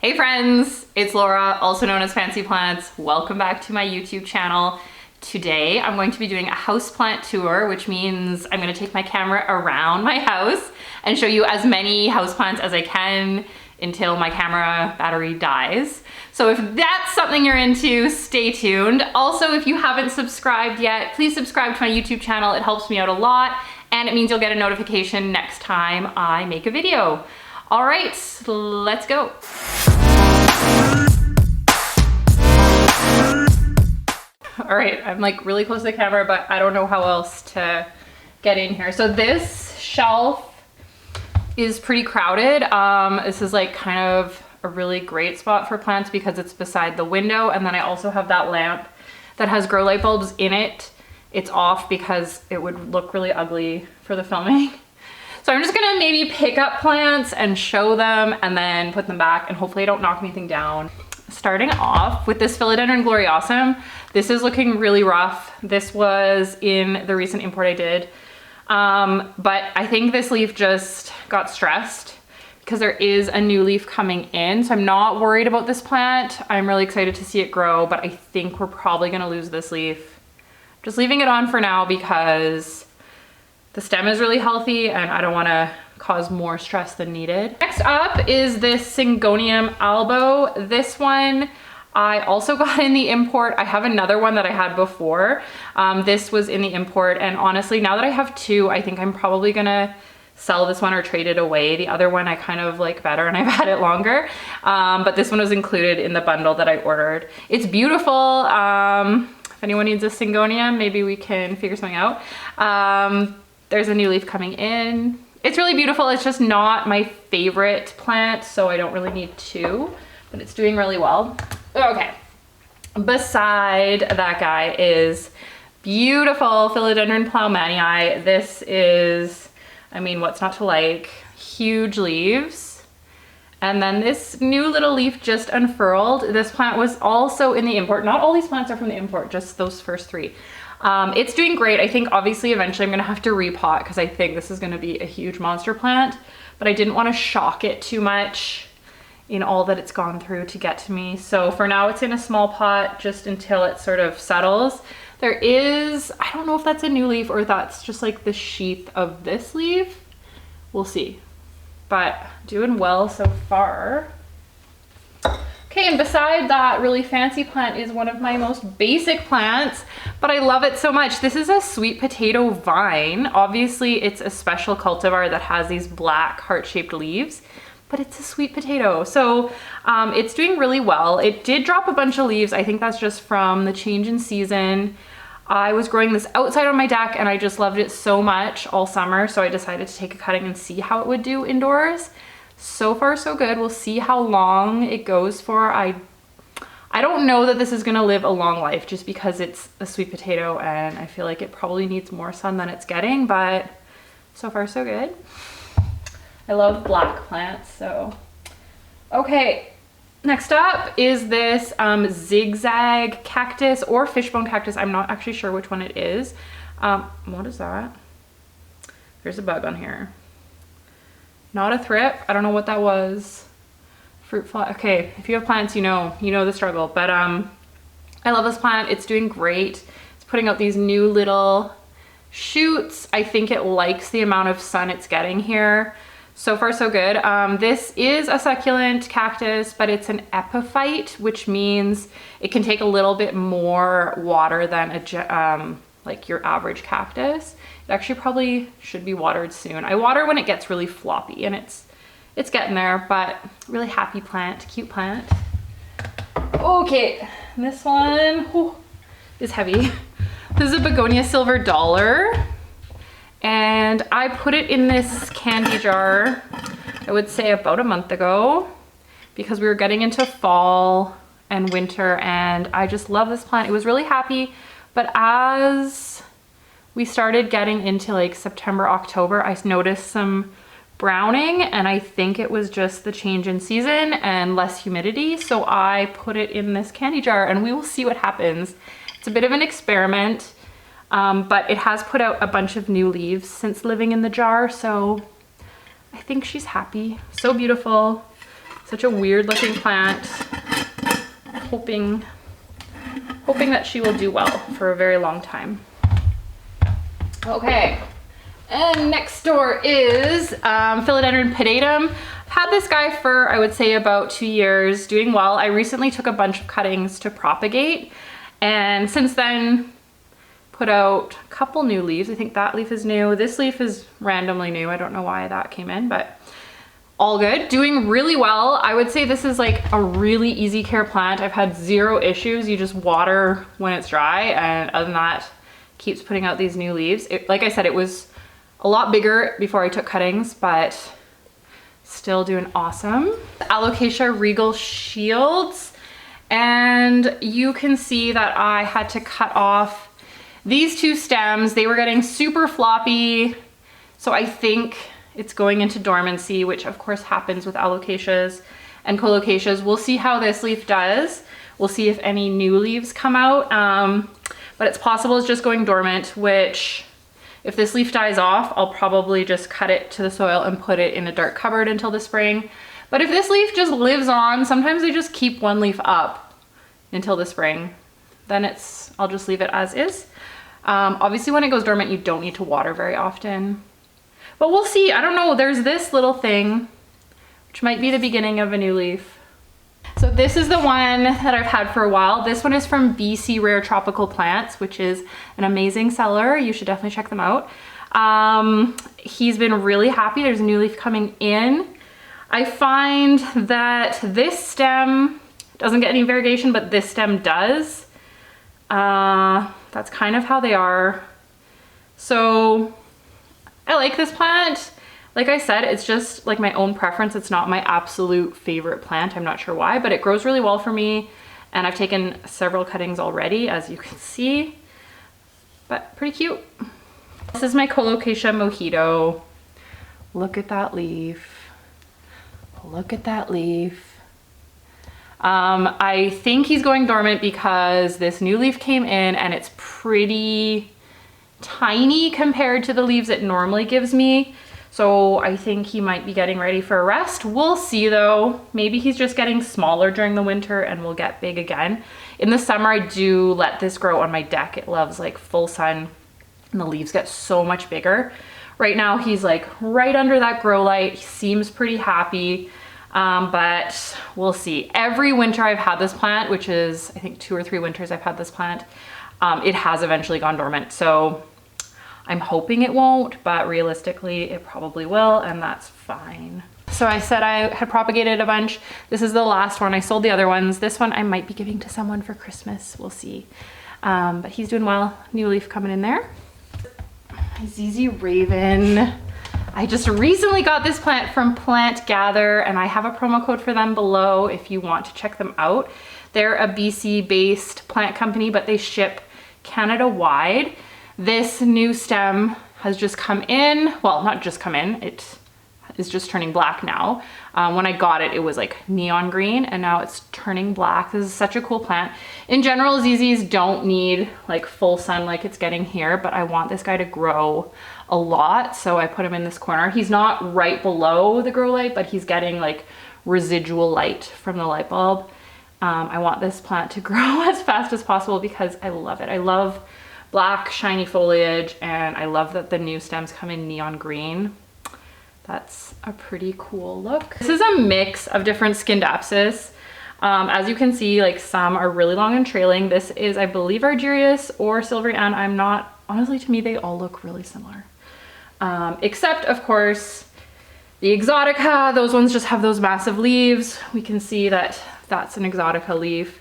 Hey friends, it's Laura, also known as Fancy Plants. Welcome back to my YouTube channel. Today I'm going to be doing a houseplant tour, which means I'm going to take my camera around my house and show you as many houseplants as I can until my camera battery dies. So if that's something you're into, stay tuned. Also, if you haven't subscribed yet, please subscribe to my YouTube channel. It helps me out a lot and it means you'll get a notification next time I make a video. All right, let's go. All right, I'm like really close to the camera, but I don't know how else to get in here. So this shelf is pretty crowded. This is like kind of a really great spot for plants because it's beside the window. And then I also have that lamp that has grow light bulbs in it. It's off because it would look really ugly for the filming. So I'm just gonna maybe pick up plants and show them and then put them back and hopefully I don't knock anything down. Starting off with this Philodendron gloriosum. This is looking really rough. This was in the recent import I did. But I think this leaf just got stressed because there is a new leaf coming in. So I'm not worried about this plant. I'm really excited to see it grow, but I think we're probably gonna lose this leaf. Just leaving it on for now because the stem is really healthy and I don't wanna cause more stress than needed. Next up is this Syngonium albo. This one I also got in the import. I have another one that I had before. This was in the import and honestly, now that I have two, I think I'm probably gonna sell this one or trade it away. The other one I kind of like better and I've had it longer. But this one was included in the bundle that I ordered. It's beautiful. If anyone needs a Syngonium, maybe we can figure something out. There's a new leaf coming in. It's really beautiful. It's just not my favorite plant, so I don't really need two, but it's doing really well. Okay, beside that guy is beautiful Philodendron plowmanii. This is, I mean, what's not to like? Huge leaves. And then this new little leaf just unfurled. This plant was also in the import. Not all these plants are from the import, just those first three. It's doing great. I think obviously eventually I'm gonna have to repot because I think this is gonna be a huge monster plant, but I didn't want to shock it too much in all that it's gone through to get to me. So for now it's in a small pot just until it sort of settles. There is, I don't know if that's a new leaf or that's just like the sheath of this leaf. We'll see, but doing well so far. Okay, and beside that really fancy plant is one of my most basic plants, but I love it so much. This is a sweet potato vine. Obviously, it's a special cultivar that has these black heart-shaped leaves, but it's a sweet potato. So it's doing really well. It did drop a bunch of leaves. I think that's just from the change in season. I was growing this outside on my deck and I just loved it so much all summer, so I decided to take a cutting and see how it would do indoors. So far so good. We'll see how long it goes for. I don't know that this is gonna live a long life just because it's a sweet potato and I feel like it probably needs more sun than it's getting, but so far so good. I love black plants, so. Okay, next up is this zigzag cactus or fishbone cactus. I'm not actually sure which one it is. What is that? There's a bug on here. Not a thrip. I don't know what that was. Fruit fly. Okay, if you have plants, you know the struggle. But I love this plant. It's doing great. It's putting out these new little shoots. I think it likes the amount of sun it's getting here. So far, so good. This is a succulent cactus, but it's an epiphyte, which means it can take a little bit more water than a like your average cactus. It actually probably should be watered soon. I water when it gets really floppy and it's getting there, but really happy plant, cute plant. Okay, this one is heavy. This is a begonia silver dollar and I put it in this candy jar, I would say about a month ago because we were getting into fall and winter and I just love this plant. It was really happy. But as we started getting into like September, October, I noticed some browning and I think it was just the change in season and less humidity. So I put it in this candy jar and we will see what happens. It's a bit of an experiment, but it has put out a bunch of new leaves since living in the jar. So I think she's happy. So beautiful. Such a weird looking plant. Hoping that she will do well for a very long time. Okay, and next door is Philodendron pedatum. I've had this guy for, I would say, about 2 years, doing well. I recently took a bunch of cuttings to propagate, and since then put out a couple new leaves. I think that leaf is new. This leaf is randomly new. I don't know why that came in, but all good. Doing really well. I would say this is like a really easy care plant. I've had 0 issues. You just water when it's dry, and other than that, keeps putting out these new leaves. Like I said, it was a lot bigger before I took cuttings, but still doing awesome. Alocasia regal shields, and you can see that I had to cut off these 2 stems. They were getting super floppy, so I think it's going into dormancy, which of course happens with alocasias and colocasias. We'll see how this leaf does. We'll see if any new leaves come out, but it's possible it's just going dormant, which if this leaf dies off, I'll probably just cut it to the soil and put it in a dark cupboard until the spring. But if this leaf just lives on, sometimes they just keep one leaf up until the spring, then I'll just leave it as is. Obviously when it goes dormant, you don't need to water very often. But we'll see. I don't know. There's this little thing, which might be the beginning of a new leaf. So this is the one that I've had for a while. This one is from BC Rare Tropical Plants, which is an amazing seller. You should definitely check them out. He's been really happy. There's a new leaf coming in. I find that this stem doesn't get any variegation, but this stem does. That's kind of how they are. So I like this plant. Like I said, it's just like my own preference. It's not my absolute favorite plant. I'm not sure why, but it grows really well for me. And I've taken several cuttings already, as you can see, but pretty cute. This is my Colocasia mojito. Look at that leaf. Look at that leaf. I think he's going dormant because this new leaf came in and it's pretty tiny compared to the leaves it normally gives me. So I think he might be getting ready for a rest. We'll see though. Maybe he's just getting smaller during the winter and will get big again. In the summer, I do let this grow on my deck. It loves like full sun and the leaves get so much bigger. Right now he's like right under that grow light. He seems pretty happy, but we'll see. Every winter I've had this plant, which is I think 2 or 3 winters I've had this plant, it has eventually gone dormant. So I'm hoping it won't, but realistically it probably will, and that's fine. So I said I had propagated a bunch. This is the last one. I sold the other ones. This one I might be giving to someone for Christmas. We'll see. But he's doing well. New leaf coming in there. Zz Raven. I just recently got this plant from Plant Gather, and I have a promo code for them below if you want to check them out. They're a BC based plant company, but they ship Canada wide. This new stem has just come in. Well, not just come in, it is just turning black now. When I got it, it was like neon green, and now it's turning black. This is such a cool plant. In general, ZZs don't need like full sun like it's getting here, but I want this guy to grow a lot, so I put him in this corner. He's not right below the grow light, but he's getting like residual light from the light bulb. I want this plant to grow as fast as possible because I love it. I love black shiny foliage, and I love that the new stems come in neon green. That's a pretty cool look. This is a mix of different Scindapsus. As you can see, like some are really long and trailing. This is, I believe, Argyrius or Silvery Ann. I'm not, honestly, to me, they all look really similar. Except, of course, the Exotica. Those ones just have those massive leaves. We can see that that's an Exotica leaf.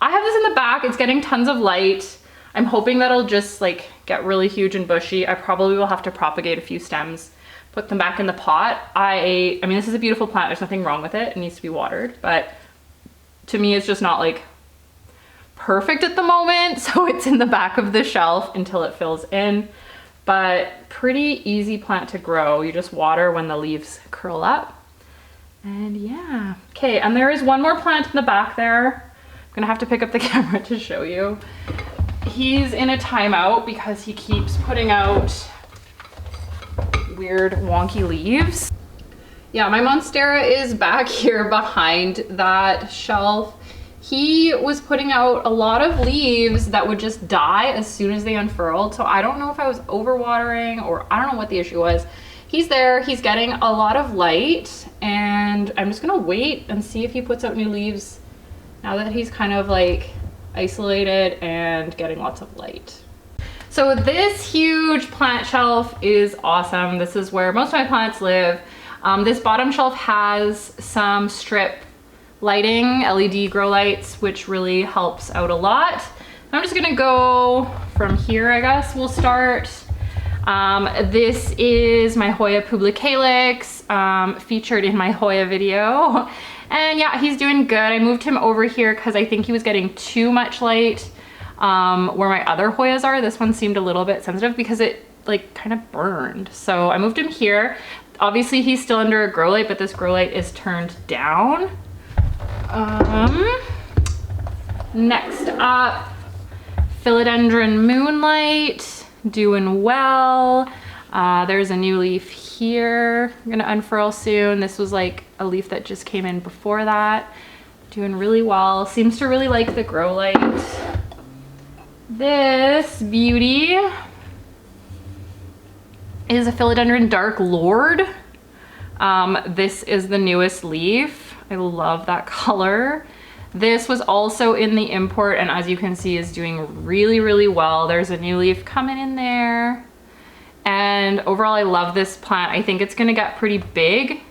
I have this in the back. It's getting tons of light. I'm hoping that'll just like get really huge and bushy. I probably will have to propagate a few stems, put them back in the pot. I mean, this is a beautiful plant. There's nothing wrong with it. It needs to be watered, but to me, it's just not like perfect at the moment. So it's in the back of the shelf until it fills in, but pretty easy plant to grow. You just water when the leaves curl up. And yeah. Okay, and there is one more plant in the back there. I'm gonna have to pick up the camera to show you. He's in a timeout because he keeps putting out weird wonky leaves. Yeah, my Monstera is back here behind that shelf. He was putting out a lot of leaves that would just die as soon as they unfurled. So I don't know if I was overwatering or I don't know what the issue was. He's there, he's getting a lot of light, and I'm just gonna wait and see if he puts out new leaves now that he's kind of like isolated and getting lots of light. So this huge plant shelf is awesome. This is where most of my plants live. This bottom shelf has some strip lighting, LED grow lights, which really helps out a lot. I'm just gonna go from here, I guess. We'll start. This is my Hoya publicalis, featured in my Hoya video. And yeah, he's doing good. I moved him over here because I think he was getting too much light where my other Hoyas are. This one seemed a little bit sensitive because it like kind of burned. So I moved him here. Obviously he's still under a grow light, but this grow light is turned down. Next up, Philodendron Moonlight, doing well. There's a new leaf here. I'm gonna unfurl soon. This was like a leaf that just came in before that. Doing really well. Seems to really like the grow light. This beauty is a Philodendron Dark Lord. This is the newest leaf. I love that color. This was also in the import, and as you can see is doing really, really well. There's a new leaf coming in there. And overall, I love this plant. I think it's gonna get pretty big,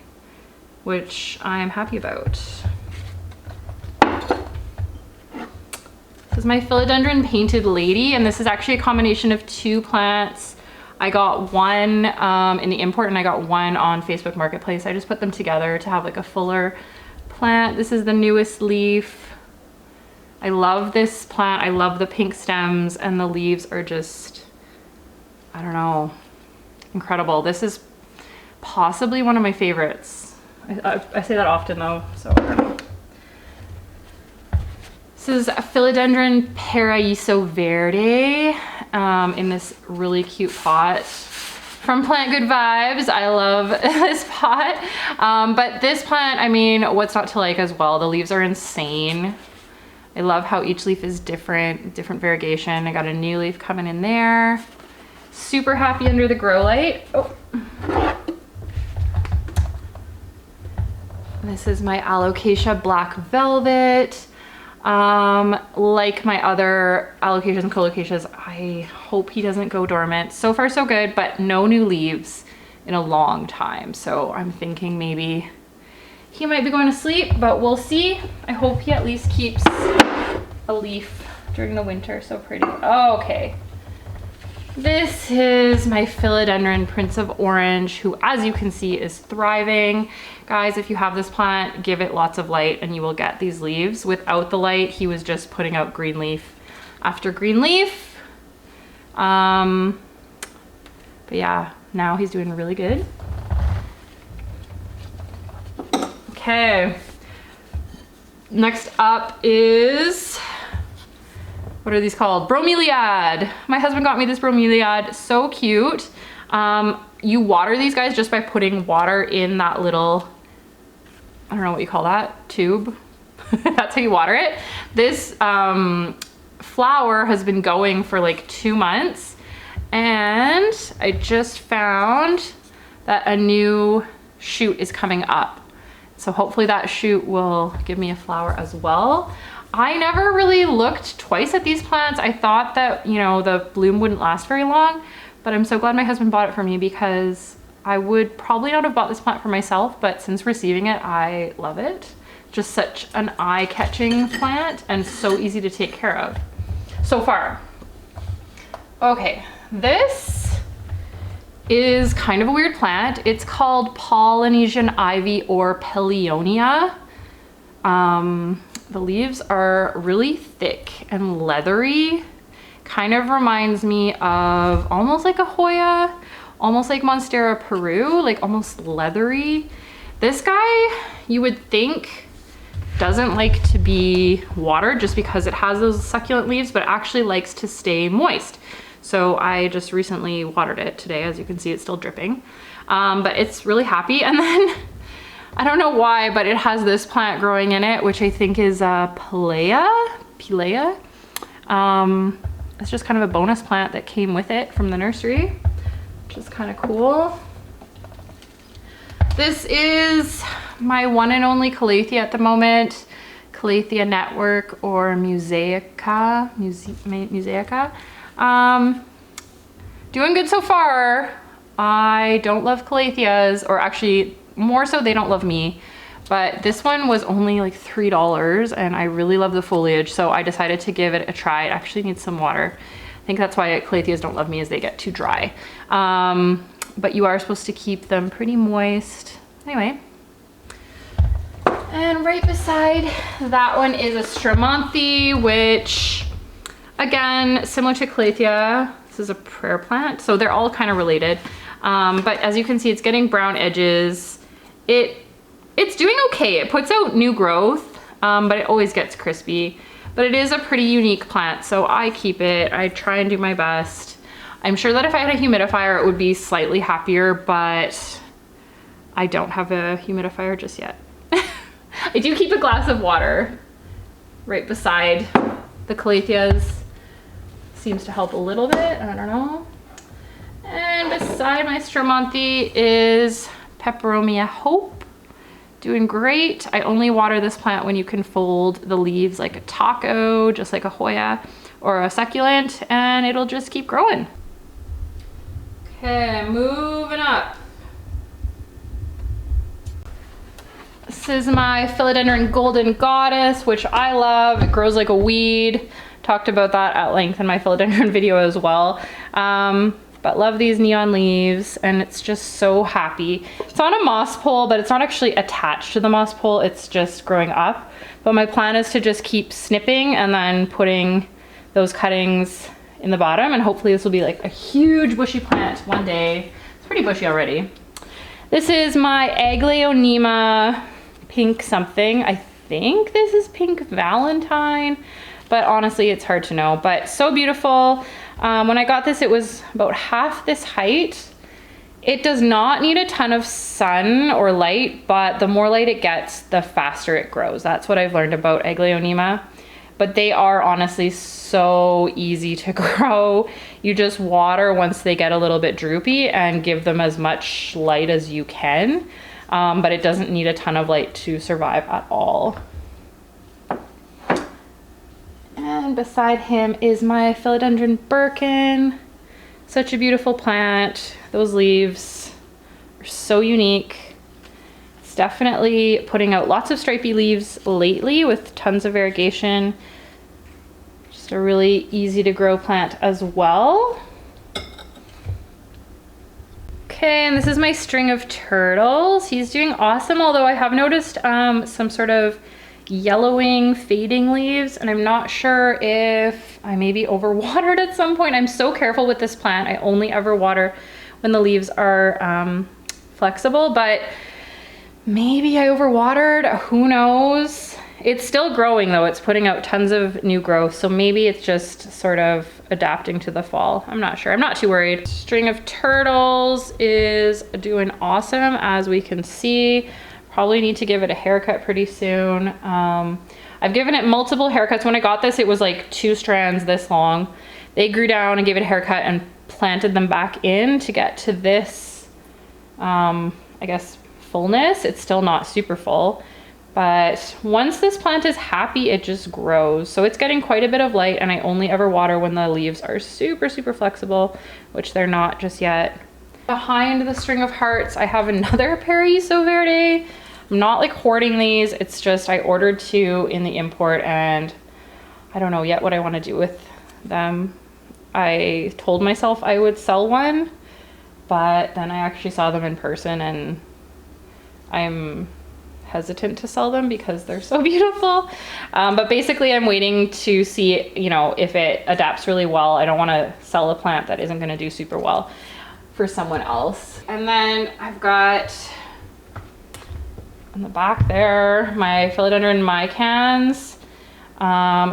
which I'm happy about. This is my Philodendron Painted Lady, and this is actually a combination of two plants. I got one in the import and I got one on Facebook Marketplace. I just put them together to have like a fuller plant. This is the newest leaf. I love this plant. I love the pink stems, and the leaves are just, I don't know, incredible. This is possibly one of my favorites. I say that often though, so I don't know. This is a Philodendron Paraíso Verde in this really cute pot from Plant Good Vibes. I love this pot. But this plant, I mean, what's not to like as well? The leaves are insane. I love how each leaf is different variegation. I got a new leaf coming in there. Super happy under the grow light. Oh. This is my Alocasia Black Velvet. Like my other Alocasias and Colocasias, I hope he doesn't go dormant. So far so good, but no new leaves in a long time. So I'm thinking maybe he might be going to sleep, but we'll see. I hope he at least keeps a leaf during the winter. So pretty. Okay. This is my Philodendron Prince of Orange, who, as you can see, is thriving. Guys, if you have this plant, give it lots of light and you will get these leaves. Without the light, he was just putting out green leaf after green leaf. But yeah, now he's doing really good. Okay. Next up is, what are these called? Bromeliad. My husband got me this bromeliad, so cute. You water these guys just by putting water in that little, I don't know what you call that, tube. That's how you water it. This flower has been going for like 2 months, and I just found that a new shoot is coming up. So hopefully that shoot will give me a flower as well. I never really looked twice at these plants. I thought that, you know, the bloom wouldn't last very long, but I'm so glad my husband bought it for me because I would probably not have bought this plant for myself, but since receiving it, I love it. Just such an eye-catching plant and so easy to take care of so far. Okay, this is kind of a weird plant. It's called Polynesian Ivy or Peleonia. The leaves are really thick and leathery. Kind of reminds me of almost like a Hoya, almost like Monstera Peru, like almost leathery. This guy, you would think, doesn't like to be watered just because it has those succulent leaves, but it actually likes to stay moist. So I just recently watered it today. As you can see, it's still dripping, but it's really happy. And then I don't know why, but it has this plant growing in it, which I think is Pilea. It's just kind of a bonus plant that came with it from the nursery, which is kind of cool. This is my one and only Calathea at the moment. Calathea network or Musaica. Doing good so far. I don't love Calatheas, or actually more so they don't love me. But this one was only like $3 and I really love the foliage, so I decided to give it a try. It actually needs some water. I think that's why Calatheas don't love me, is they get too dry. But you are supposed to keep them pretty moist. Anyway. And right beside that one is a Stramanthe, which again, similar to Calathea, this is a prayer plant. So they're all kind of related. But as you can see, it's getting brown edges. It's doing okay. It puts out new growth, but it always gets crispy. But it is a pretty unique plant, so I keep it. I try and do my best. I'm sure that if I had a humidifier, it would be slightly happier, but I don't have a humidifier just yet. I do keep a glass of water right beside the Calatheas. Seems to help a little bit, I don't know. And beside my Stramanthe is Peperomia Hope. Doing great. I only water this plant when you can fold the leaves like a taco, just like a Hoya or a succulent, and it'll just keep growing. Okay, moving up. This is my Philodendron Golden Goddess, which I love. It grows like a weed. Talked about that at length in my philodendron video as well. But love these neon leaves, and it's just so happy. It's on a moss pole, but it's not actually attached to the moss pole. It's just growing up. But my plan is to just keep snipping and then putting those cuttings in the bottom, and hopefully this will be like a huge bushy plant one day. It's pretty bushy already. This is my Aglaonema pink something. I think this is pink Valentine, but honestly it's hard to know. But so beautiful. When I got this, it was about half this height. It does not need a ton of sun or light, but the more light it gets, the faster it grows. That's what I've learned about Aglaonema. But they are honestly so easy to grow. You just water once they get a little bit droopy and give them as much light as you can. But it doesn't need a ton of light to survive at all. And beside him is my Philodendron Birkin. Such a beautiful plant. Those leaves are so unique. It's definitely putting out lots of stripy leaves lately with tons of variegation. Just a really easy to grow plant as well. Okay, and this is my string of turtles. He's doing awesome, although I have noticed some sort of yellowing, fading leaves, and I'm not sure if I maybe overwatered at some point. I'm so careful with this plant. I only ever water when the leaves are flexible, but maybe I overwatered, who knows? It's still growing though. It's putting out tons of new growth, so maybe it's just sort of adapting to the fall. I'm not sure. I'm not too worried. String of turtles is doing awesome, as we can see. Probably need to give it a haircut pretty soon. I've given it multiple haircuts. When I got this, it was like 2 strands this long. They grew down and gave it a haircut and planted them back in to get to this, I guess, fullness. It's still not super full, but once this plant is happy, it just grows. So it's getting quite a bit of light, and I only ever water when the leaves are super, super flexible, which they're not just yet. Behind the string of hearts, I have another Paraiso Verde. I'm not like hoarding these. It's just I ordered 2 in the import, and I don't know yet what I want to do with them. I told myself I would sell one, but then I actually saw them in person, and I'm hesitant to sell them because they're so beautiful. But basically I'm waiting to see, you know, if it adapts really well. I don't want to sell a plant that isn't going to do super well for someone else. And then I've got on the back there my Philodendron Micans,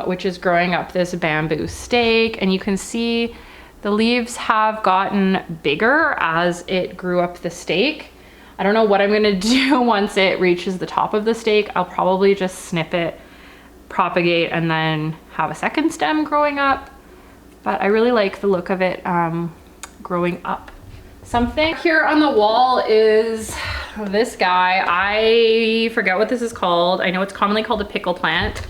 which is growing up this bamboo stake, and you can see the leaves have gotten bigger as it grew up the stake. I don't know what I'm gonna do once it reaches the top of the stake. I'll probably just snip it, propagate, and then have a second stem growing up. But I really like the look of it growing up. Something here on the wall is this guy. I forget what this is called. I know it's commonly called a pickle plant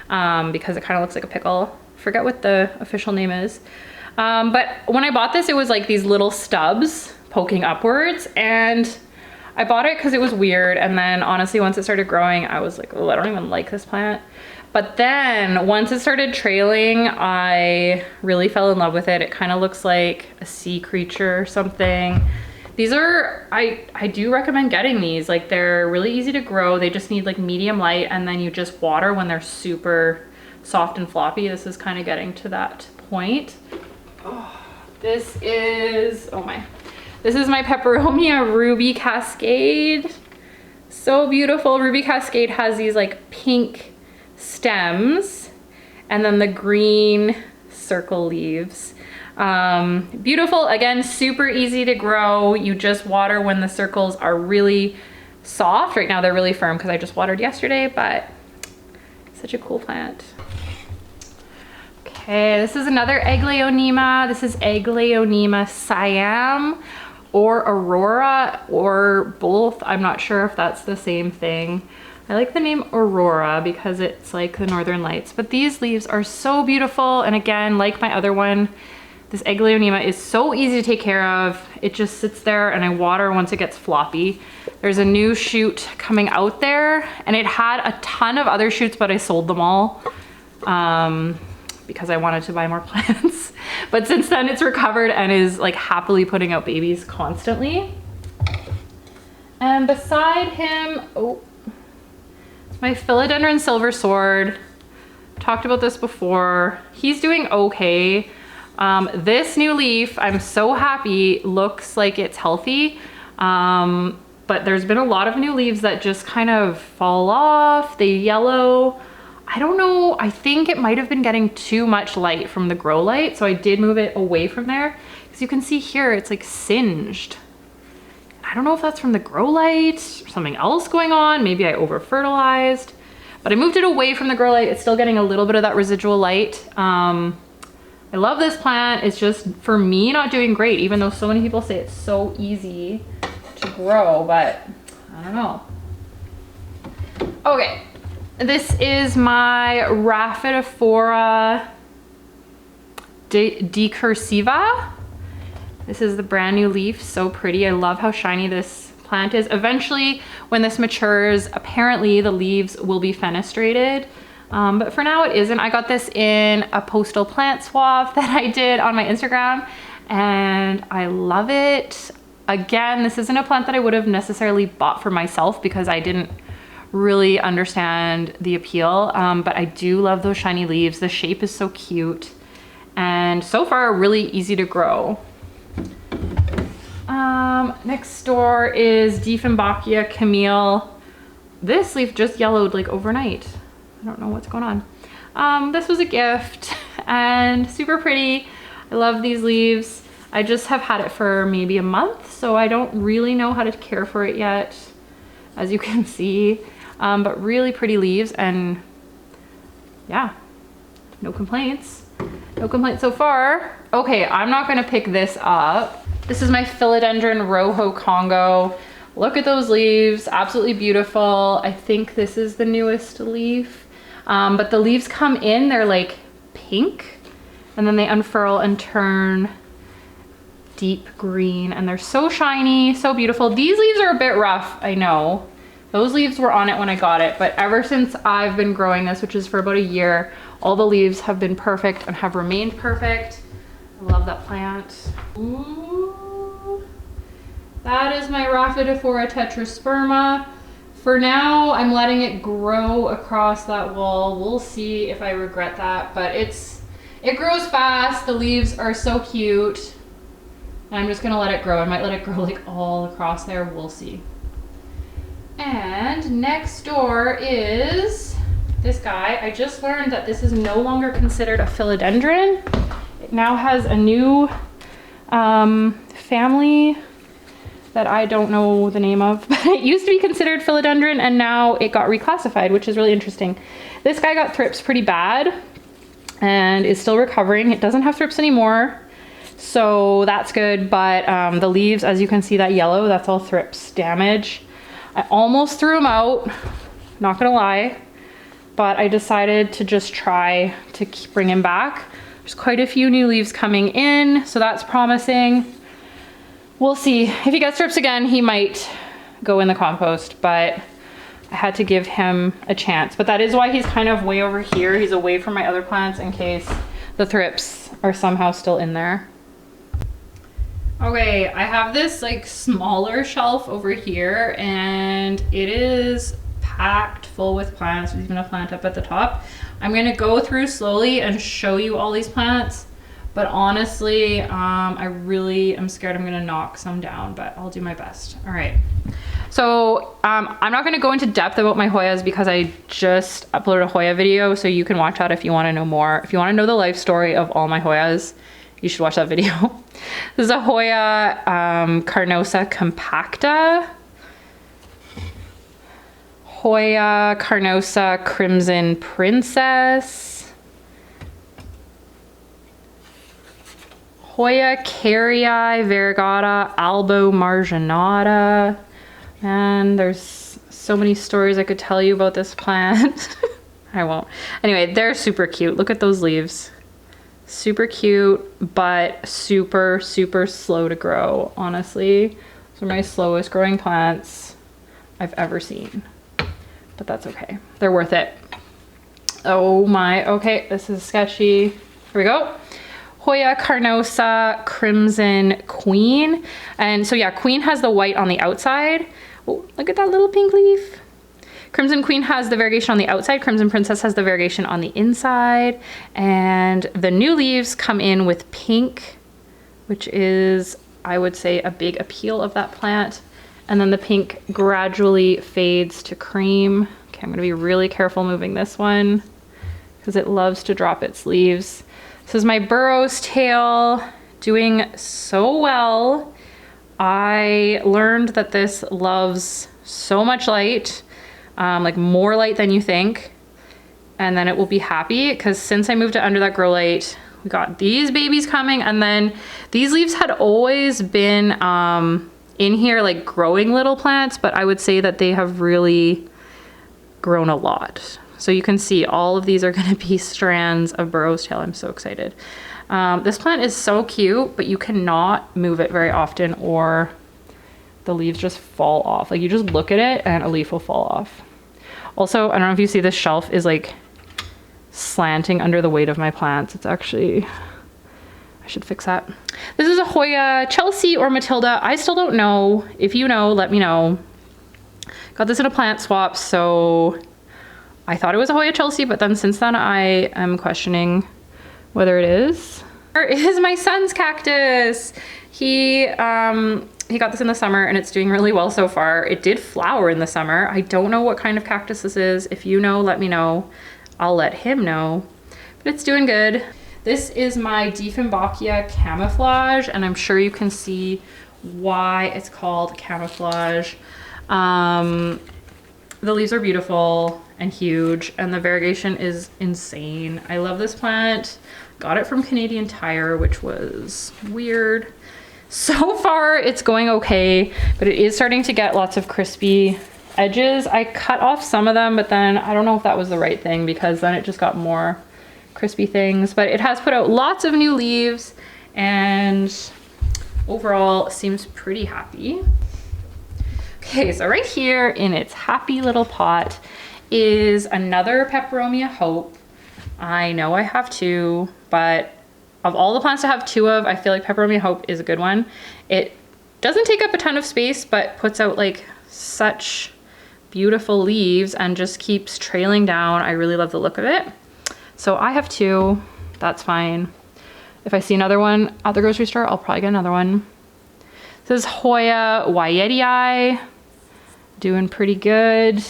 because it kind of looks like a pickle. Forget what the official name is. But when I bought this, it was like these little stubs poking upwards, and I bought it because it was weird. And then honestly, once it started growing, I was like, oh, I don't even like this plant. But then once it started trailing, I really fell in love with it. It kind of looks like a sea creature or something. These are, I do recommend getting these. Like, they're really easy to grow. They just need like medium light, and then you just water when they're super soft and floppy. This is kind of getting to that point. Oh, this is, oh my. This is my Peperomia Ruby Cascade. So beautiful. Ruby Cascade has these like pink stems and then the green circle leaves. Beautiful, again, super easy to grow. You just water when the circles are really soft. Right now they're really firm because I just watered yesterday, but such a cool plant. Okay, this is another Aglaonema. This is Aglaonema Siam or Aurora or both. I'm not sure if that's the same thing. I like the name Aurora because it's like the northern lights, but these leaves are so beautiful. And again, like my other one, this Aglaonema is so easy to take care of. It just sits there and I water once it gets floppy. There's a new shoot coming out there, and it had a ton of other shoots, but I sold them all because I wanted to buy more plants. But since then it's recovered and is like happily putting out babies constantly. And beside him, oh, my Philodendron Silver Sword. Talked about this before. He's doing okay. This new leaf, I'm so happy, looks like it's healthy. But there's been a lot of new leaves that just kind of fall off. They yellow. I don't know, I think it might have been getting too much light from the grow light, so I did move it away from there. Because you can see here, it's like singed. I don't know if that's from the grow light or something else going on. Maybe I over fertilized, but I moved it away from the grow light. It's still getting a little bit of that residual light. I love this plant. It's just, for me, not doing great, even though so many people say it's so easy to grow, but I don't know. Okay, this is my Rhaphidophora decursiva. This is the brand new leaf, so pretty. I love how shiny this plant is. Eventually, when this matures, apparently the leaves will be fenestrated, but for now it isn't. I got this in a postal plant swap that I did on my Instagram, and I love it. Again, this isn't a plant that I would have necessarily bought for myself because I didn't really understand the appeal, but I do love those shiny leaves. The shape is so cute, and so far really easy to grow. Next door is Dieffenbachia Camille. This leaf just yellowed like overnight. I don't know what's going on. This was a gift and super pretty. I love these leaves. I just have had it for maybe a month, so I don't really know how to care for it yet, as you can see. But really pretty leaves, and yeah, no complaints. No complaints so far. Okay, I'm not gonna pick this up. This is my Philodendron Rojo Congo. Look at those leaves, absolutely beautiful. I think this is the newest leaf. But the leaves come in, they're like pink, and then they unfurl and turn deep green, and they're so shiny, so beautiful. These leaves are a bit rough, I know. Those leaves were on it when I got it, but ever since I've been growing this, which is for about a year, all the leaves have been perfect and have remained perfect. I love that plant. Ooh. That is my Rhaphidophora tetrasperma. For now, I'm letting it grow across that wall. We'll see if I regret that, but it grows fast. The leaves are so cute. I'm just gonna let it grow. I might let it grow like all across there. We'll see. And next door is this guy. I just learned that this is no longer considered a philodendron. It now has a new family that I don't know the name of, but it used to be considered philodendron and now it got reclassified, which is really interesting. This guy got thrips pretty bad and is still recovering. It doesn't have thrips anymore, so that's good, but the leaves, as you can see, that yellow, that's all thrips damage. I almost threw them out, not gonna lie, but I decided to just try to bring him back. There's quite a few new leaves coming in, so that's promising. We'll see. If he gets thrips again, he might go in the compost, but I had to give him a chance. But that is why he's kind of way over here. He's away from my other plants in case the thrips are somehow still in there. Okay, I have this like smaller shelf over here and it is packed full with plants. There's even a plant up at the top. I'm gonna go through slowly and show you all these plants. But honestly, I really am scared I'm gonna knock some down, but I'll do my best. All right. So I'm not gonna go into depth about my Hoyas because I just uploaded a Hoya video, so you can watch that if you wanna know more. If you wanna know the life story of all my Hoyas, you should watch that video. This is a Hoya carnosa compacta. Hoya carnosa crimson princess. Hoya carrii variegata albo marginata. And there's so many stories I could tell you about this plant. I won't. Anyway, they're super cute. Look at those leaves. Super cute, but super, super slow to grow, honestly. These are my slowest growing plants I've ever seen. But that's okay. They're worth it. Oh my, okay, this is sketchy. Here we go. Hoya carnosa crimson queen. And so yeah, queen has the white on the outside. Oh, look at that little pink leaf. Crimson queen has the variegation on the outside. Crimson princess has the variegation on the inside. And the new leaves come in with pink, which is, I would say, a big appeal of that plant. And then the pink gradually fades to cream. Okay, I'm gonna be really careful moving this one because it loves to drop its leaves. This is my Burrow's tail, doing so well. I learned that this loves so much light, like more light than you think, and then it will be happy because since I moved it under that grow light, we got these babies coming, and then these leaves had always been in here like growing little plants, but I would say that they have really grown a lot. So you can see all of these are gonna be strands of Burrow's tail. I'm so excited. This plant is so cute, but you cannot move it very often or the leaves just fall off. Like you just look at it and a leaf will fall off. Also, I don't know if you see this shelf is like slanting under the weight of my plants. It's actually, I should fix that. This is a Hoya Chelsea or Matilda. I still don't know. If you know, let me know. Got this in a plant swap, so I thought it was a Hoya Chelsea, but then since then I am questioning whether it is. Here is my son's cactus. He got this in the summer and it's doing really well so far. It did flower in the summer. I don't know what kind of cactus this is. If you know, let me know. I'll let him know, but it's doing good. This is my Dieffenbachia camouflage, and I'm sure you can see why it's called camouflage. The leaves are beautiful and huge, and the variegation is insane. I love this plant. Got it from Canadian Tire, which was weird. So far, it's going okay, but it is starting to get lots of crispy edges. I cut off some of them, but then I don't know if that was the right thing because then it just got more crispy things. But it has put out lots of new leaves and overall seems pretty happy. Okay, so right here in its happy little pot is another Peperomia Hope. I know I have two, but of all the plants to have two of, I feel like Peperomia Hope is a good one. It doesn't take up a ton of space, but puts out like such beautiful leaves and just keeps trailing down. I really love the look of it. So I have two, that's fine. If I see another one at the grocery store, I'll probably get another one. This is Hoya Wyetii, doing pretty good.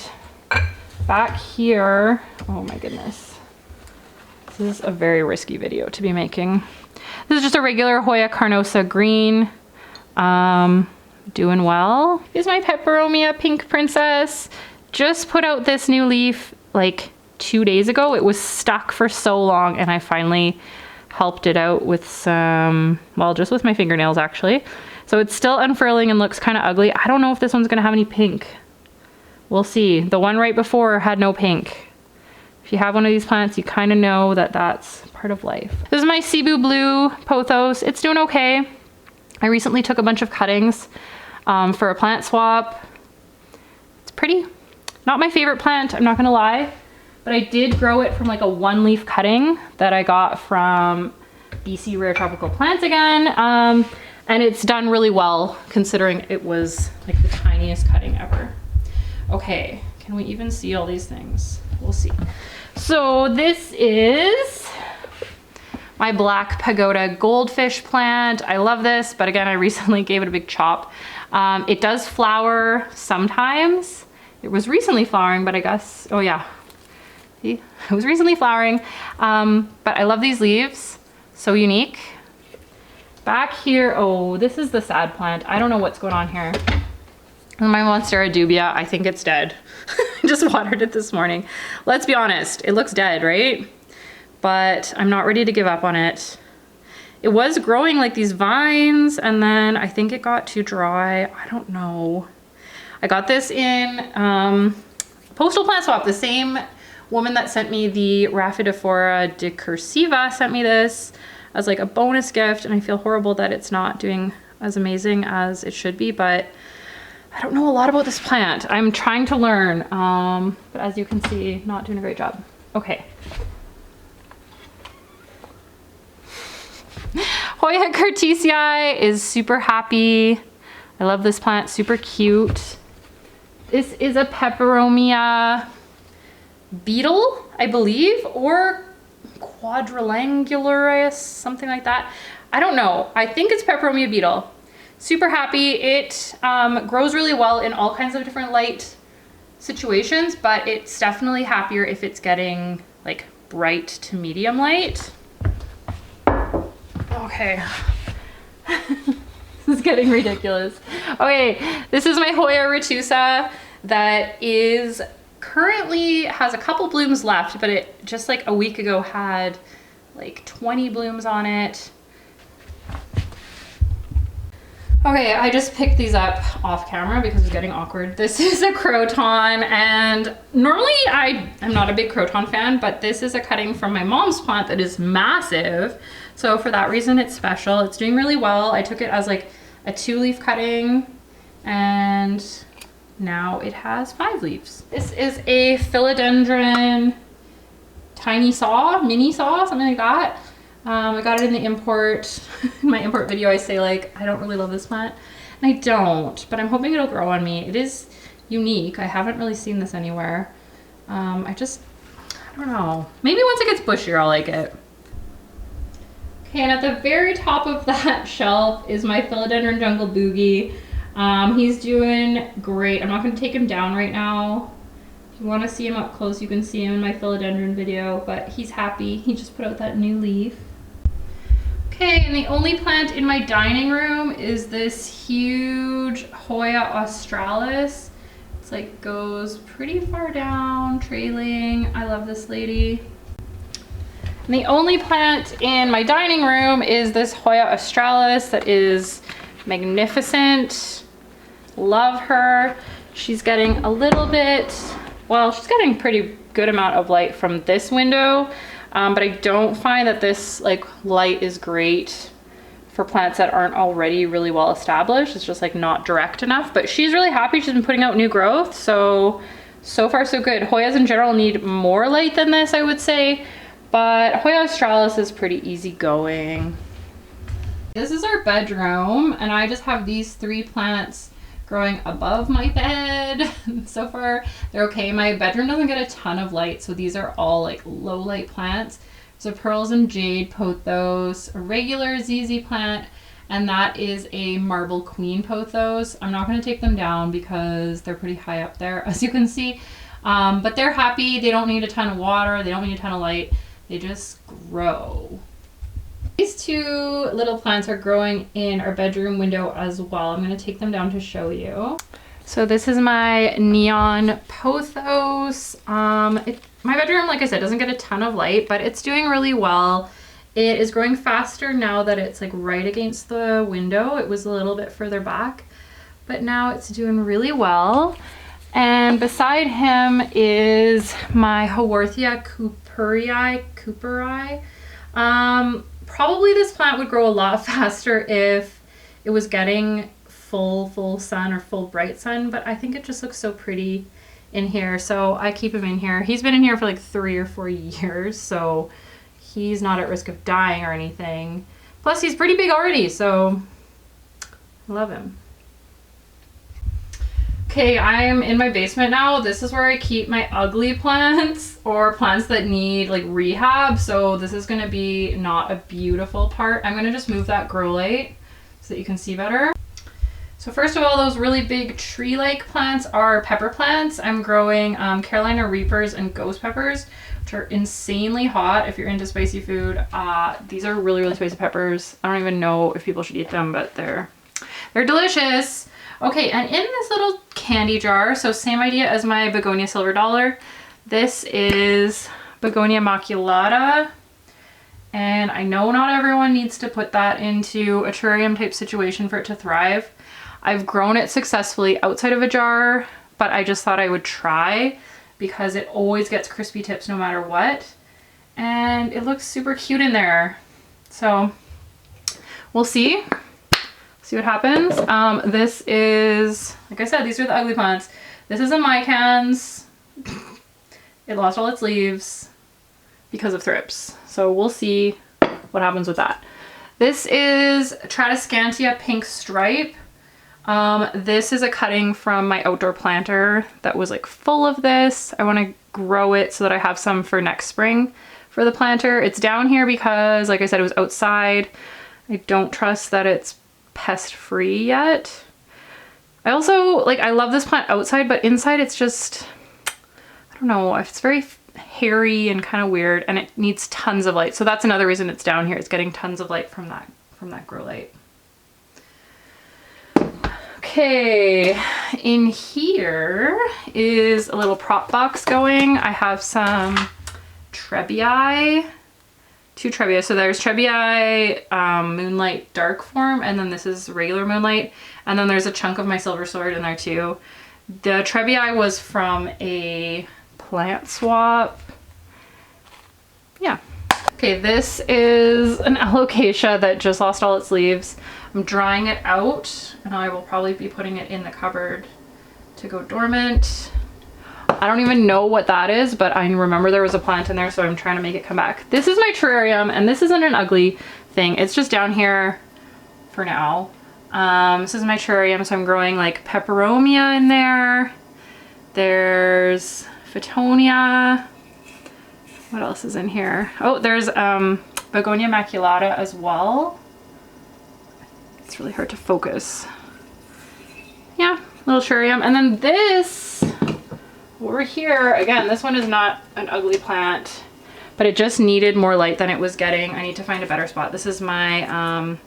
Back here, oh my goodness. This is a very risky video to be making. This is just a regular Hoya carnosa green. doing well. Is my peperomia pink princess. Just put out this new leaf like 2 days ago. It was stuck for so long and I finally helped it out with some, well, just with my fingernails actually. So it's still unfurling and looks kind of ugly. I don't know if this one's gonna have any pink. We'll see. The one right before had no pink. If you have one of these plants, you kind of know that that's part of life. This is my Cebu Blue pothos. It's doing okay. I recently took a bunch of cuttings for a plant swap. It's pretty. Not my favorite plant, I'm not gonna lie, but I did grow it from like a 1-leaf cutting that I got from BC Rare Tropical Plants again. And it's done really well considering it was like the tiniest cutting ever. Okay, can we even see all these things? We'll see. So this is my Black Pagoda goldfish plant. I love this, but again, I recently gave it a big chop. It does flower sometimes. It was recently flowering, but I guess, oh yeah, see? It was recently flowering. But I love these leaves, so unique. Back here, oh, this is the sad plant. I don't know what's going on here. My Monstera dubia, I think it's dead. Just watered it this morning. Let's be honest, it looks dead, right? But I'm not ready to give up on it. It was growing like these vines and then I think it got too dry. I don't know. I got this in Postal Plant Swap. The same woman that sent me the Rhaphidophora decursiva sent me this as like a bonus gift, and I feel horrible that it's not doing as amazing as it should be, but I don't know a lot about this plant. I'm trying to learn, but as you can see, not doing a great job. Okay. Hoya curtisii is super happy. I love this plant, super cute. This is a peperomia beetle, I believe, or quadriangularis, something like that. I don't know. I think it's peperomia beetle. Super happy. It grows really well in all kinds of different light situations, but it's definitely happier if it's getting like bright to medium light. Okay. This is getting ridiculous. Okay, this is my Hoya retusa that is currently has a couple blooms left, but it just like a week ago had like 20 blooms on it. Okay, I just picked these up off camera because it's getting awkward. This is a croton, and normally I'm not a big croton fan, but this is a cutting from my mom's plant that is massive. So for that reason, it's special. It's doing really well. I took it as like a 2-leaf cutting, and now it has 5 leaves. This is a Philodendron tiny saw, mini saw, something like that. I got it in the import. In my import video, I say like, I don't really love this plant. And I don't, but I'm hoping it'll grow on me. It is unique. I haven't really seen this anywhere. I don't know. Maybe once it gets bushier, I'll like it. Okay, and at the very top of that shelf is my Philodendron Jungle Boogie. He's doing great. I'm not gonna take him down right now. If you wanna see him up close, you can see him in my Philodendron video, but he's happy. He just put out that new leaf. Okay, and the only plant in my dining room is this huge Hoya australis. It's like goes pretty far down, trailing. I love this lady. And the only plant in my dining room is this Hoya australis that is magnificent. Love her. She's getting a little bit, well, she's getting pretty good amount of light from this window, but I don't find that this like light is great for plants that aren't already really well established. It's just like not direct enough, but she's really happy. She's been putting out new growth, so far so good. Hoyas in general need more light than this, I would say, but Hoya australis is pretty easygoing. This is our bedroom, and I just have these 3 plants growing above my bed. So far they're okay. My bedroom doesn't get a ton of light, so these are all like low light plants. So Pearls and Jade pothos, a regular ZZ plant, and that is a Marble Queen pothos. I'm not going to take them down because they're pretty high up there, as you can see, but they're happy. They don't need a ton of water, they don't need a ton of light, they just grow. These two little plants are growing in our bedroom window as well. I'm going to take them down to show you. So this is my neon pothos. My bedroom, like I said, doesn't get a ton of light, but it's doing really well. It is growing faster now that it's like right against the window. It was a little bit further back, but now it's doing really well. And beside him is my Haworthia cooperi. Probably this plant would grow a lot faster if it was getting full sun or full bright sun, but I think it just looks so pretty in here, so I keep him in here. He's been in here for like 3 or 4 years, so he's not at risk of dying or anything. Plus he's pretty big already, so I love him. Okay, I'm in my basement now. This is where I keep my ugly plants or plants that need like rehab. So this is gonna be not a beautiful part. I'm gonna just move that grow light so that you can see better. So first of all, those really big tree-like plants are pepper plants. I'm growing Carolina Reapers and ghost peppers, which are insanely hot if you're into spicy food. These are really, really spicy peppers. I don't even know if people should eat them, but they're delicious. Okay, and in this little candy jar, so same idea as my Begonia Silver Dollar, this is Begonia Maculata. And I know not everyone needs to put that into a terrarium type situation for it to thrive. I've grown it successfully outside of a jar, but I just thought I would try because it always gets crispy tips no matter what. And it looks super cute in there. So we'll see what happens. This is, like I said, these are the ugly plants. This is a Mycans. It lost all its leaves because of thrips. So we'll see what happens with that. This is Tradescantia Pink Stripe. This is a cutting from my outdoor planter that was like full of this. I want to grow it so that I have some for next spring for the planter. It's down here because, like I said, it was outside. I don't trust that it's pest free yet. I also, like, I love this plant outside, but inside it's just, I don't know, it's very hairy and kind of weird, and it needs tons of light. So that's another reason it's down here. It's getting tons of light from that grow light. Okay, in here is a little prop box going. I have some Trebbii, 2 Trebbii. So there's Trebbii Moonlight Dark Form, and then this is regular Moonlight. And then there's a chunk of my Silver Sword in there too. The Trebbii was from a plant swap. Yeah. Okay, this is an Alocasia that just lost all its leaves. I'm drying it out, and I will probably be putting it in the cupboard to go dormant. I don't even know what that is, but I remember there was a plant in there, so I'm trying to make it come back. This is my terrarium, and this isn't an ugly thing. It's just down here for now. This is my terrarium, so I'm growing like peperomia in there. There's Phytonia. What else is in here? Oh, there's Begonia Maculata as well. It's really hard to focus. Yeah, little terrarium. And then this over here, again, this one is not an ugly plant, but it just needed more light than it was getting. I need to find a better spot. This is my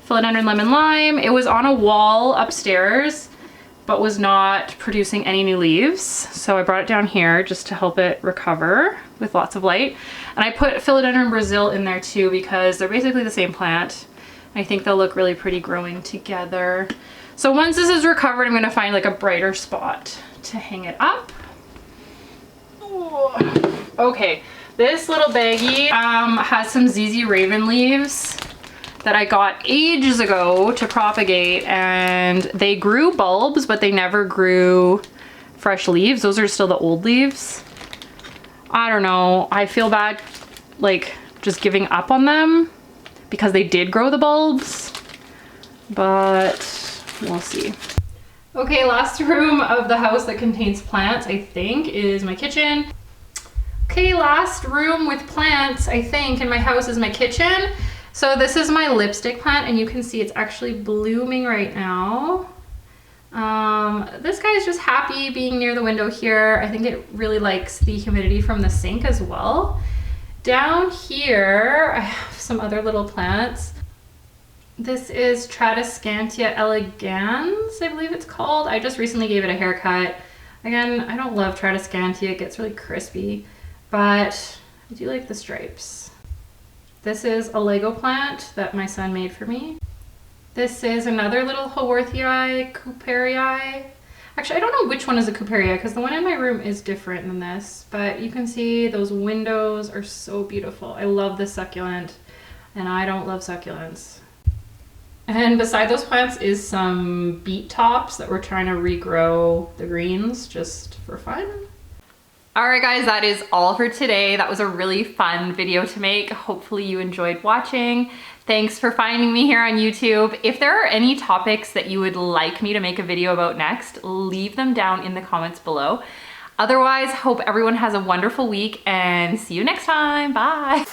Philodendron Lemon Lime. It was on a wall upstairs, but was not producing any new leaves. So I brought it down here just to help it recover with lots of light. And I put Philodendron Brazil in there too because they're basically the same plant. I think they'll look really pretty growing together. So once this is recovered, I'm gonna find like a brighter spot to hang it up. Ooh. Okay, this little baggie has some ZZ Raven leaves that I got ages ago to propagate, and they grew bulbs, but they never grew fresh leaves. Those are still the old leaves. I don't know, I feel bad like just giving up on them because they did grow the bulbs, but we'll see. Okay, last room of the house that contains plants, I think, is my kitchen. Okay, last room with plants, I think, in my house is my kitchen. So this is my lipstick plant, and you can see it's actually blooming right now. This guy's just happy being near the window here. I think it really likes the humidity from the sink as well. Down here, I have some other little plants. This is Tradescantia elegans, I believe it's called. I just recently gave it a haircut. Again, I don't love Tradescantia, it gets really crispy, but I do like the stripes. This is a Lego plant that my son made for me. This is another little Haworthii Couperii. Actually, I don't know which one is a Couperii because the one in my room is different than this, but you can see those windows are so beautiful. I love this succulent, and I don't love succulents. And beside those plants is some beet tops that we're trying to regrow the greens just for fun. All right, guys, that is all for today. That was a really fun video to make. Hopefully you enjoyed watching. Thanks for finding me here on YouTube. If there are any topics that you would like me to make a video about next, leave them down in the comments below. Otherwise, hope everyone has a wonderful week and see you next time. Bye.